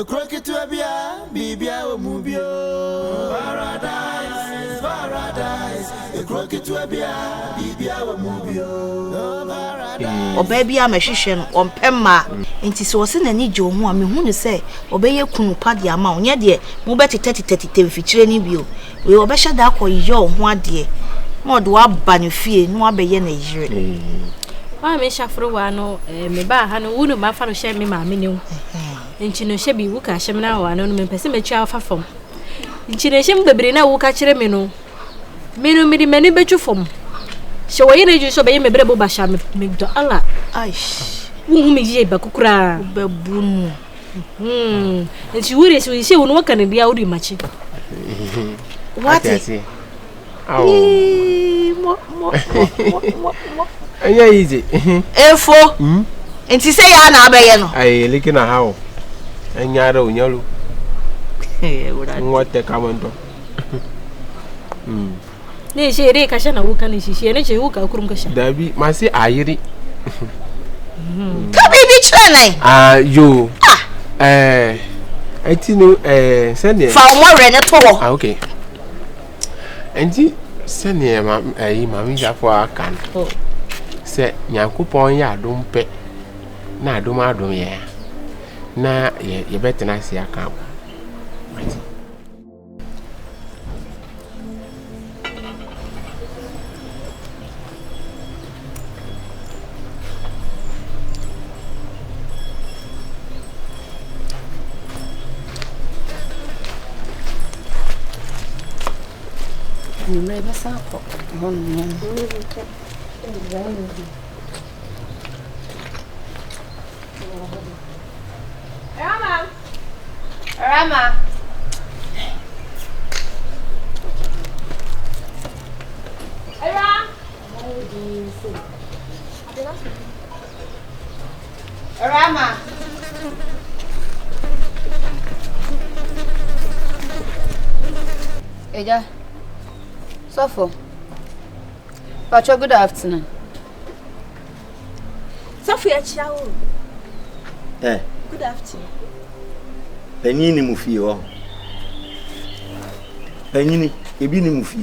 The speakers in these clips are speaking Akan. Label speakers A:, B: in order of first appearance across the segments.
A: a crooked to a bia, bibia or mubio. Paradise, paradise, a crooked to a bia, bibia or mubio.
B: O baby am a shishen on Pemma. Inti so se na ni jo ho a me hu say obeye kunu pa de ama onye de mo beti 30 fichire ni bio we obehya da akoyo ho ade mo do aba ne fie no abeye na yire
C: ma me shafro wa no me ba ha no wunu ma fa no hye me ma me ne nchi no hye bi wu ka hye me na wa no me pese me twa fa fam nchi ne hye me bebre na wu ka kire me no me di mani betu fam hye wo yire ju so be me brebo ba sha me do ala
B: aish
C: wu me je ba kukura
B: babunu
C: nchi wure so hye wonu waka ne dia wuri machi
B: what mo
D: anya easy
B: efo enti say ya na abeye no
D: ai liki na hawo anya ra onyalu ngote kamando
C: ne shere ka sha na wuka ne shi ne che wuka kurum ka sha
D: dabi ma se ayiri
B: ka bi ni chene
D: yo enti no sene
B: fa mo re ne to wo
D: okay enti sene ma ma mi ja fo akan se Nyankopon ya adom pe na adom ye na ye betena si aka
B: ni me ba sa ko Awurama. Awurama. Agya. Sofo. Pacho, good afternoon.
C: Sophia Chiao.
E: Good afternoon. Penini mufi o. Penini ebi ni mufi.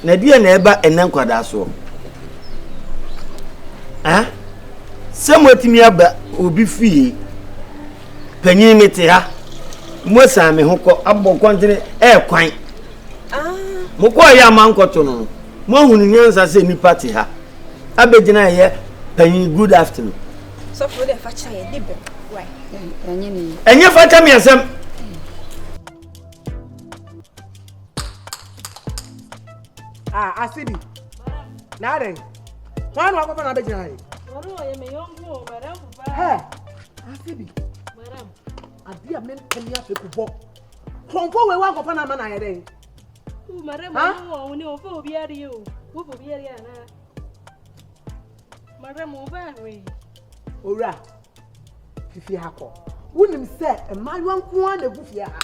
E: Na dia na eba enen kwada so. Samotimi aba obi fie. Penini mete ha. Mo sa me hoko abbo kontine kwan. Mo ko ya mankoto no. Mo hunu nyansa se ni party ha. Abegina ye penini good afternoon.
F: So for the facha ye debe why
E: enye facha mi asem
G: asibi na den wan wa ko na abegina he
C: ye me yongo maram
G: ba asibi
C: maram
G: adia men kenya fe ku bo konfo we wa ko na ma na ye den
C: maram wo ni o fo obi ari yo wo fo obi ari ana maram o ba we
G: ora fifi hako wunim se emayo nko an egufie ha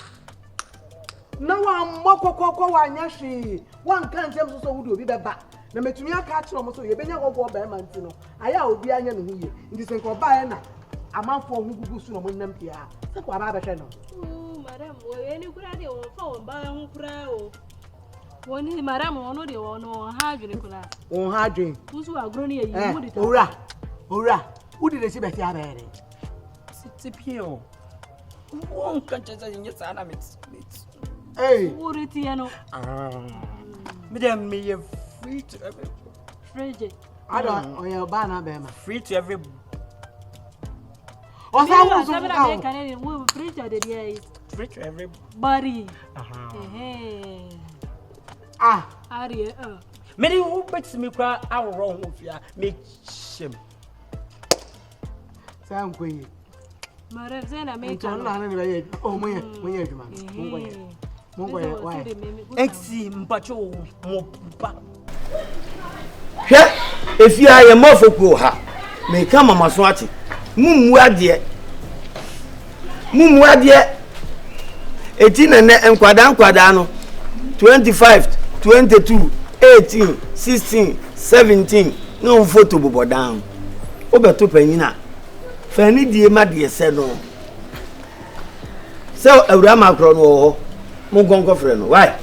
G: na wa mmokokoko wa anyahwe wan kan tem so wudu obi beba na metumi aka akiro mo so ye benya gogo ba ma nti no aya obi anya ne huye ndi se nko ba na amanfo hu gugu su no mo nam pia se ko aba behwe no
C: madam wo ye ni kura de wo fa wo ba hu kura o woni madam wono de wono ha adwene kura
G: won ha adwen
C: musu agro ne yi mu de ta
G: ora udi de si beti abere
H: tipio won kan chacha yin sana mit
C: uri ti ano
H: me free to every
C: free
G: I don't oya ba na be ma
H: free to every
G: osa wo so
C: we free to the day
H: free to every
C: body
H: ari me di wo bet me kwa awro ho fia me chem
G: Sam kwenye.
C: Mara zena meka.
G: Ndio nani baye. Oh mwenye juma. Mungu ya why.
H: Exi mpacho mo pa.
E: Hwe efia ye mofoko ha. Me kama maso ati. Mummu ade. Eti nene enkwada no. 25, 22, 18, 16, 17. No photo bobo down. Obeto panyina. Fanny dear, my dear, said no. So, Awurama crown or Mugongo friend. Why?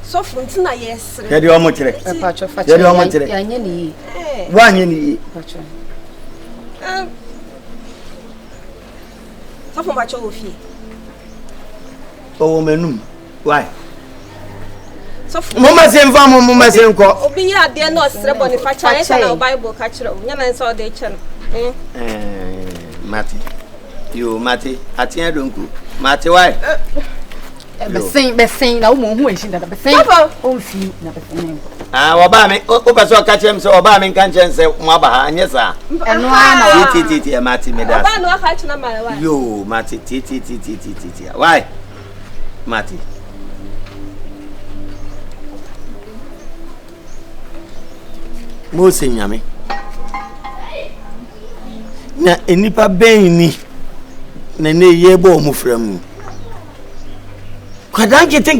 F: So, Frontina, yes.
E: Get your motor.
B: patch of
E: Get your motor. One in
F: So, for my trophy.
E: Oh, menum. Why?
F: So,
E: Mama same farm, Mama same call.
F: Obi a dear no strebo ni fa cha na Bible ka kire o nya na so de kire
E: Mati. You Mati, atia donku. Mati why?
I: Be saying na wo hu ehim da be saying. O fi na be saying.
E: Oba me o peso ka chem se oba me kan chen se mo aba ha anye sa.
I: Eno ana
E: Ti Mati me da.
F: Oba no ka kire na mara why?
E: Yo Mati ti. Why? Mati. Mose nyame na enipa ben ni na ne yebo mu framu kwadan keten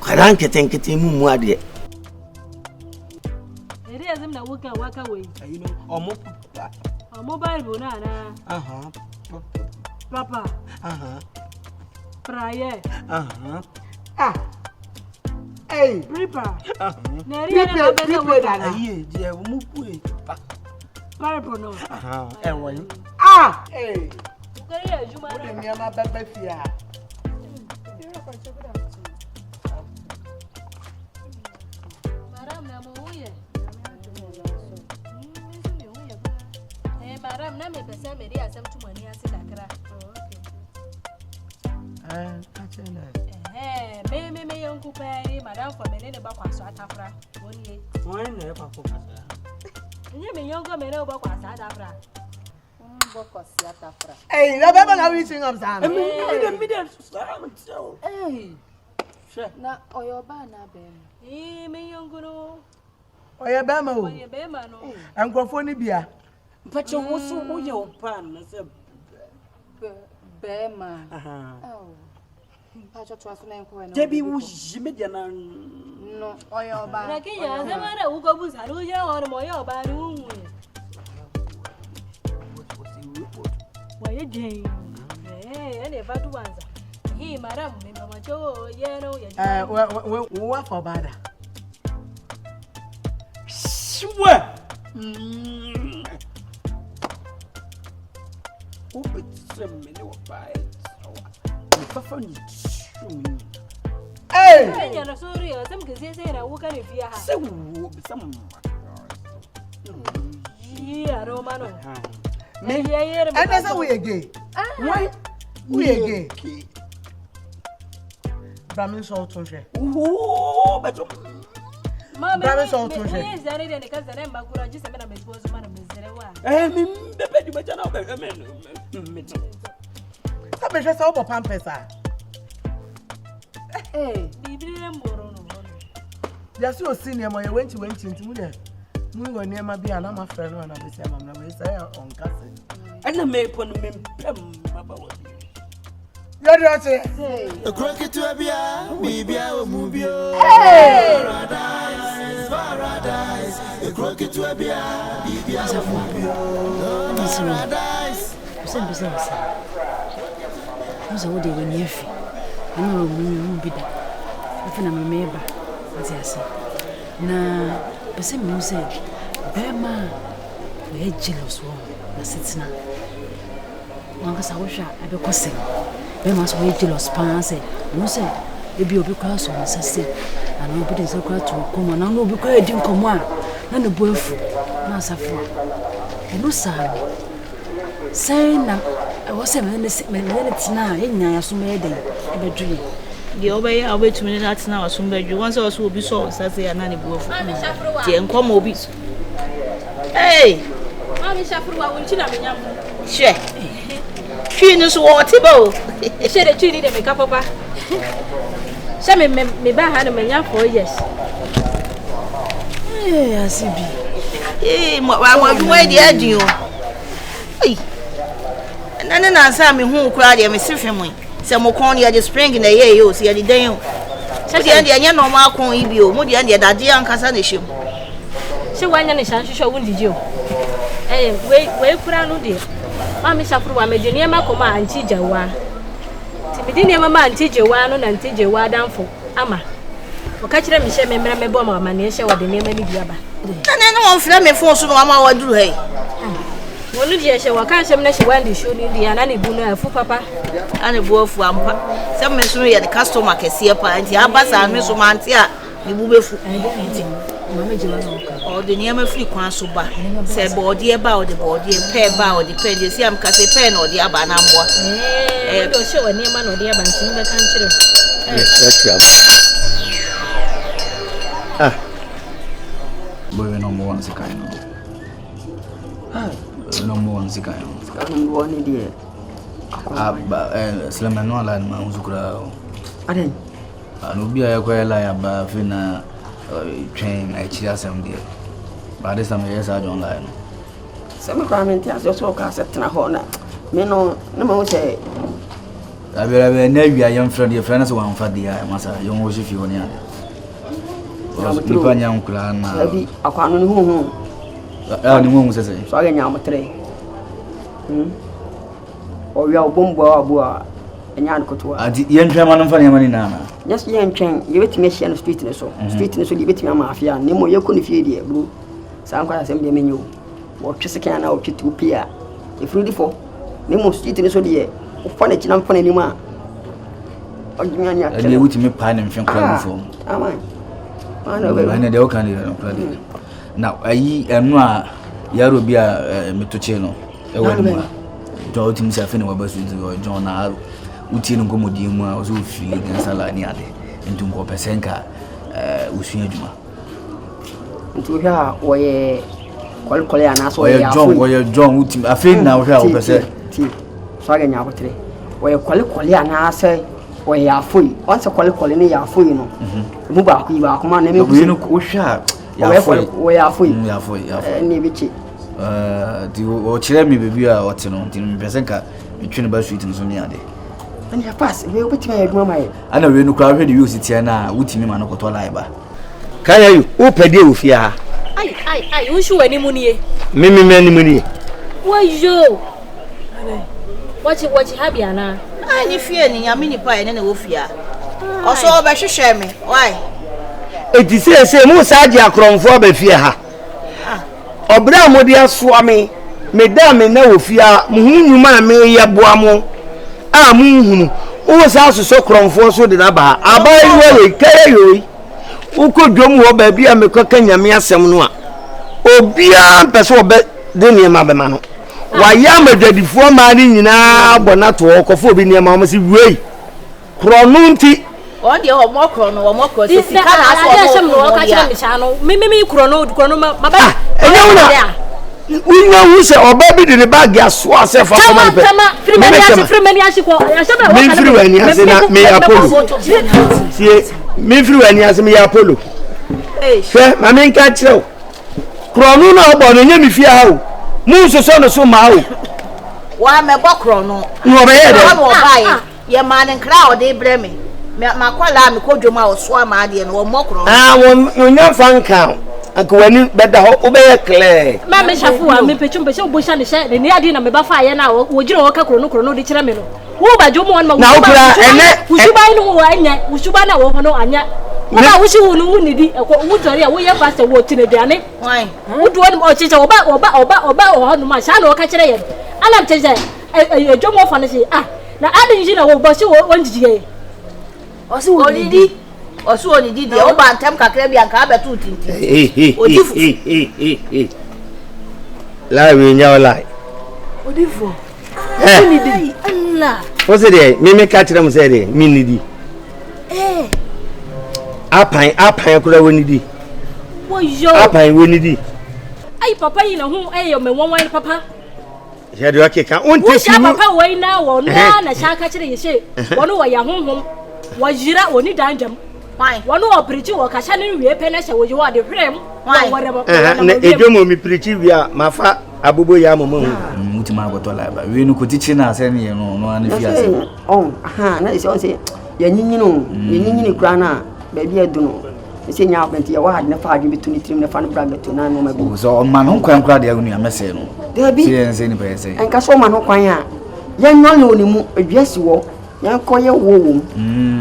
E: kwadan keten mu ade
C: eri azim na waka we omo Bible na papa prayer
G: Hey,
C: prepare. Neri
G: Prepare,
C: na beza waka.
G: aye, je mu ku e.
C: Bible no.
E: Enwan.
G: Hey.
C: Ukari ya juma
G: Wo
C: na.
G: ni ama baba fia.
C: Maram na mo uye. Maram na me pesa meri asem tumani ase kakra. Me yonku pay madam for me ne ba kwaso atafra woni
H: Why na ba ko kasa?
C: Nye me yonko me ne ba kwaso atafra.
I: Bokosi atafra.
G: Hey, la baba na we sing up sana.
H: Me dem so.
I: Hey. Na oyoba na bem.
C: Me yonko no.
G: Oye be ma o.
C: Oye be ma no.
G: Enkrofo ni bia.
H: Mpacho wo so wo ye opan na se
I: Be ma. Oh. Pacho twaso na enko na.
H: Jebi wo jimedia na
I: No, oyoba.
C: Na kinya zamara ugo buza ruje horo mo yo ba ni unwe. Waye je. Ene va duanza. Hi maram me mama cho ye no ye.
G: Wa for bada.
H: Shwe. Obi tsem me ne wo bai. Papa ni chumi.
G: Hey!
C: Enya na sori o tem ke se na wuka ne fia ha.
H: Se wo bi sam.
C: Yi aroma no.
G: Me
C: ye
G: and that's we again. Why? We again. Bramin so to share.
H: Oh, but
C: Mama,
G: so to share.
C: Yes, I need ka zare magura ji se me na me bozo ma na me zere wa.
H: mi bebe di bacha na be me.
G: Sabe je sa obo pampesa.
C: Bibiri mboro no.
G: Ya si o senior mo ye wenti ntimu de. Mu ngo ne ma bia na ma frɛ no na be se mam na we say on kase.
H: Ana me pon me pem baba wo.
G: Yo do ate.
A: A crooked to a bia, bibia o mubio. Paradise. A crooked to a bia, bibia o mubio. Paradise.
I: Musa wo de wani afi. Ana wo mu bi da. Afi na me meba. Ati ase. Na pese me se bema we jealous wo na sitina. Wanga sa wo hwa abekose. Bema so we jealous pan se. No se ebi obi kwa so nsase. Ana obi de se kwa to komo na obi kwa edi nkomo a na ne bo afu na asafo. Eno sa say na I say me tina enya yaso me den ebedwe
B: de obeye obetumi na tina waso mbedwe won say waso obi so sase ya na ne buofu de enkomo obi hey
C: Mami shafuru wa wonchi na menyam
B: she twi ni so wo tibo
C: she de twi ni de meka papa she me ba ha na menyam 4 years
B: asibi mo wa duma de adin o hey nane na sa me hu kura de me sifemu se mo kon ya de spring na ye yo se ya de den o se de anya no ma kon ibi o mo de dade ankasa na hiem
C: se wanya ne shan hwehwe won didi o we kura no de ma me shafuru wa me de niema koma anti jawa ti me de niema ma anti jawa no na anti jawa danfo ama o ka kire me hye me mra me bo ma ma ne hye wo de niema ni biaba
B: na ne won fra me fon so no ma wa duru he
C: wonu de hye wo ka hye me na hye wan de show ni de ana ne bu no afu papa
B: ana bu afu ampa se me so ye the customer kese pa anti abasa me so ma anti a me bu befu
C: mama jiwa no ka
B: o de niema free kwan so ba se body e ba o de body pe ba o de pe de si am ka se pe no de aba na mboa
C: do hye wo niema no de aba nti be kan kire
J: boy number 1 sikai no number 1 sikai no
E: number 1 ni dia
J: Sleman no ala ma uzukura
E: aden
J: anu bia ya kwa la ya ba fina train I chia some dia ba de some yes I don't lie
E: some comment ya so ka setna ho na me no na ma wo say
J: abere na wi ayam friend your friend so wan fa dia masa yo wo shi fi woni ade ni pa nya nkula na
E: abi akwano ni hu
J: ni hu sese
E: so aga nya motre o ya bombo abu a enya nkoto
J: adi ye ntwa ma no fa ne ma ni na
E: yes ye ntwen ye betime hia no street ne so ye betime ama afia ne mo ye ko ne fie die bro sa nkwa asem de menyo wo twese kan na wo twitu pia e free fo ne mo street ne so de o fa na kina mfa na ni ma o gnya nya
J: le wuti me pa ne mfen kwa fo
E: aman ana be
J: na de o kan de no pladi na ayi enu a yaro bi a metoche no e wani ma jo tim sa fe ne wa basu John na uti no komodi mu a so fili gansala ni ade ntu ko pesenka usunya juma
E: ntu hwa wo ye kwalkwale ana so ya
J: wo ye John uti afi na wo hwa wo pese
E: ti so aga nya kotre wo ye kwalkwale ana se wo ya foi once kwalkwale ni ya foi no mu ba ku ba kuma na me
J: ku no wo hwa ya foi
E: wo ya foi ni bichi
J: di o chire mi bebi a wote no ti me pesenka metwe ne ba sweet no so mi ade
E: ani ya pass we obetima ya duma mai
J: ana we no kwa hwe de use tie na wutimi ma no koto live ba
E: kaya yu o pede ofia
C: ai unsu wani munie
E: mimi mani munie
C: wayo wachi habia na
B: ai ni fie ni nyame ni pa ene na wo fia oso obehwehwe me why
E: eti se mu sa agi akromfo ba fie ha obra modi asoa me da me na wo fia mu hunyuma me ye boa mo a mu hunu wo sa so kromfo so de na ba abai we kere yoyi ukodwom wo ba bia me koka nyame asem no a obia pese obe de niema be ma no wa ya madadifo ma ni nyina bonato okofo obi niema mo si wei kronunti
B: o de o mokro no o mokro se sika na so
C: o ka kire me cha no me kro no ma ba
E: enye una unya wuse oba bi de bag ya so ase fa ko man pe
C: free asi ko ya se ba
E: me free wani ase na me apollo sie me free wani ase me apollo she ma me nka kire kronu na obo no nya mi fia ha o mu so no so ma o
B: wa me bokro no
E: no be ye de
B: no ba ye ma ne nkra o de bre me makwala me kodwoma o so ama ade no o mokro
E: wo nya fanka akwani beda ho obeye clear
C: ma me shafu wa me pechumbe se obosha ne she ne ade na me ba fa ye na wo jira wo ka krono de kire me no wo ba jo mo ma
E: na okura ene
C: ushuba no wo anya ushuba na wo no anya wo ba wushi wo no wunidi wo tori a wo ye fast wo tine duane
B: why
C: wo do no o chicha oba o ho no ma sha na wo ka kire ye alam cheje e jo mo fa ne se na ade nji na wo ba se wo njije o se wo
B: olidi osu onidi de o ba ntem kakra bia nka abetu tinti odifu
E: la we nya ola
B: odifu
C: onidi Allah
E: o se de me ka tire mo se de minidi apan kura wonidi
C: wo yo
E: apan wonidi
C: ai papa yi na hu yo me wonwan papa
E: ya de okay kan on te
C: fi papa wai na wo na sha ka kire ye she wono wo ya honhom wo jira woni danjam wonu o preach wo kasha ne wie pe na hye wo je wo de hwem
E: na ejomo mi preach bia mafa abobo ya momo
J: muti ma goto la ba we no kotichi na ase ne no ani fi ase
E: na ise on se ya nyinyini kura na ba bia du no ise nya abenti ya wa had na fa adwe betu ni trim na fa no bra betu na no ma bi
J: so o ma no nkwa nkwa de agunu ya mese no
E: There be.
J: Yes, anybody say.
E: And Casoma no quaya. Young no no mu address wo. Young koya wo.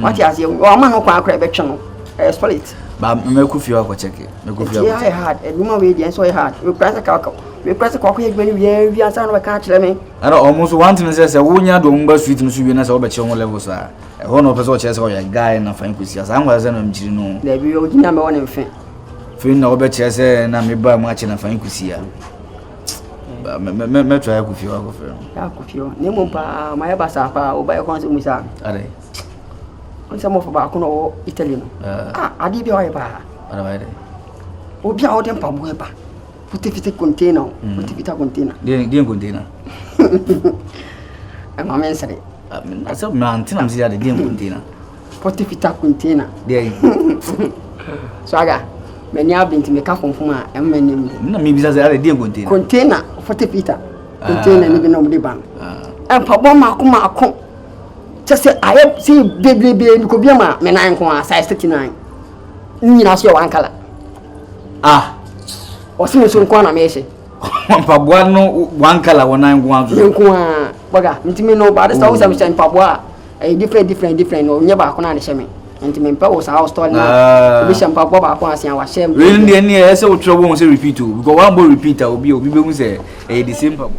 E: What you say? Or man no kwa crab channel. Spell it.
J: But me ku fi wa check it. Me ku fi wa.
E: Yeah, hard. E woman we dey so hard. We press a calco. We press a calco we answer no catch me.
J: I almost want to say wonya do mba sweet no so we na say obeche on level sa. E ho no person che say o guy na fan kusi asa an wa say no mchiri no.
E: There be o gina me won mfe.
J: Fe na obeche say na me ba mu ache na fan kusi ya. Me try ku fi wa go fe.
E: Ya ku fi o. Ne mo pa ma ya ba sa pa o ba e kon se musa.
J: Are.
E: On se mo fa ba ko no Italy no. Adi bi o e ba.
J: Ara ba ide.
E: Obi a o dem pa bo e ba. Put container. Put container.
J: Dia container.
E: I'm a mensare.
J: I said mountain am dia dia container.
E: Put container.
J: Dia.
E: So aga. Many have been to make a confirm and many.
J: Na me bisa say dia container.
E: Container 40 feet. Container ni no be ban. And papa ma ko. Just say I see baby ko bia ma me nan ko size 39. Ni na so one color. Osimo so nko na meche.
J: Mpaboa no one color wona nko anzo.
E: Nko a baga ntimi no ba da so say mpaboa different no nya ba ko na de sheme. Ntimi mpa wo sa house store na obi shampa mpaboa ba ko asian wa shem.
J: We ndi ni e say wo tro wo say repeat o because one boy repeat obi be hu say the same mpaboa.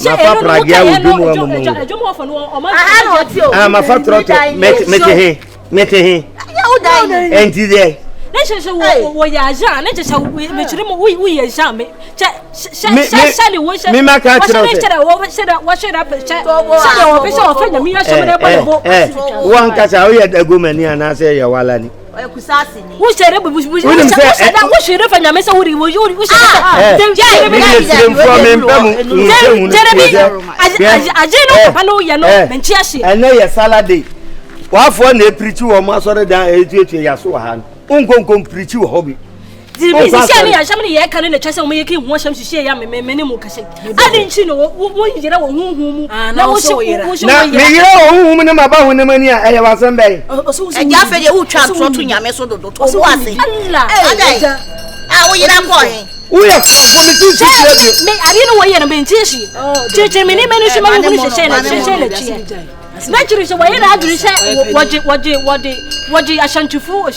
C: Ma fa pragia wo bi mu ajomo ofo no o ma
E: ma fa troto mete he.
B: Ya o dai.
E: Enti there.
C: wo ya ja na je sha me chire mo wo ya ja me sha le wo sha
E: me ma ka chire
C: wo sha da pe sha wo pe sha wo fa na mi ya sha me de bo
E: wan ka sa wo ya dago mani ana se ya wala ni
B: o kusasi ni
C: wo sha re bu wo sha re fa na me sa wo ri wo sha aje no papa no ya no me nchi ahye
E: ene ya salade wa fo na preach wo ma sore dan etuetu ya so ha unkonkom preach wo hobi
C: Dibi sisi ya sham ni ye kan na twese mo ye ki ho sham sisi ya me ne mu kashe adi nchi no wo yira wo hu mu na wo shi
E: na me yira wo hu mu ne ma ba hu ne mani a eye wasan bai
B: e ja fe de wo twa to nyame so dodo to wo ase
C: Allah
B: wo yira ko he
E: wo ya ko mi tu shi
C: me ari no wo ye na me nti shi cheche me ni me ni shi ma hu ni sheshe na sheshe le chi na chiri shi wo ye na aduri she waje ashantifu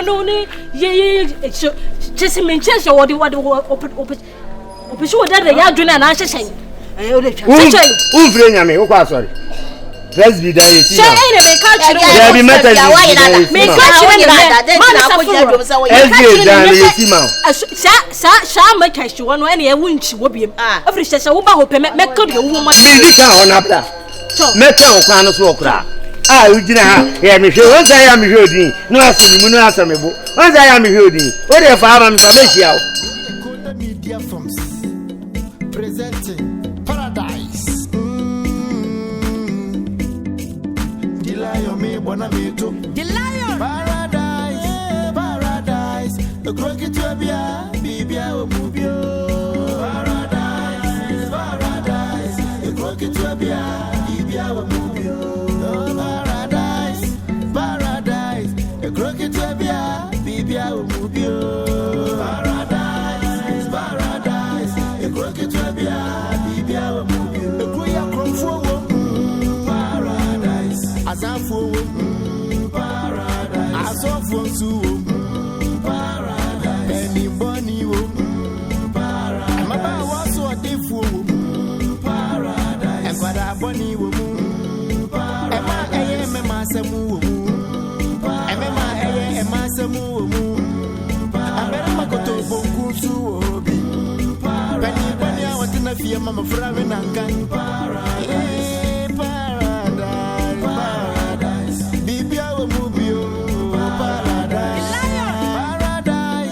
C: no ni ye chese menchese wodi opishu wodi ya adwena na sheshe o le twa
E: umfre nyame wo kwa sorry let's be there
C: she ene me ka chiri
E: there be message
C: me ka chiri me ma na ko so wo
E: SJ dan le tima
C: sha ma ka shi wono ene ye wunchi wo biem afri sheshe wo ba ho pe me ka de wo ma
E: bi ka ona bra me ka o kwa no so okra ujina ha ya mi hwe wonza ya mi hwe odin no asemi mu no asemi bo wonza ya mi hwe odin o de fa ama mi fa me hia o
A: media films presenting Paradise the lion me bona me to the lion Paradise the crooked to bia o mubio Paradise the crooked to bia o mubio Crooked Webia, Bibia, Mubio. Paradise, a crooked Webia, Bibia, Mubio. The Quia Cromfo, Paradise, as I for Paradise, as of one Paradise, Penny Bonnie, Paradise, my boy was so a deaf Paradise, and what I Bonnie woman, Paradise, and my Samu. Samu abere makoto bonku su obi pani pani awati na fie mama fra we nankan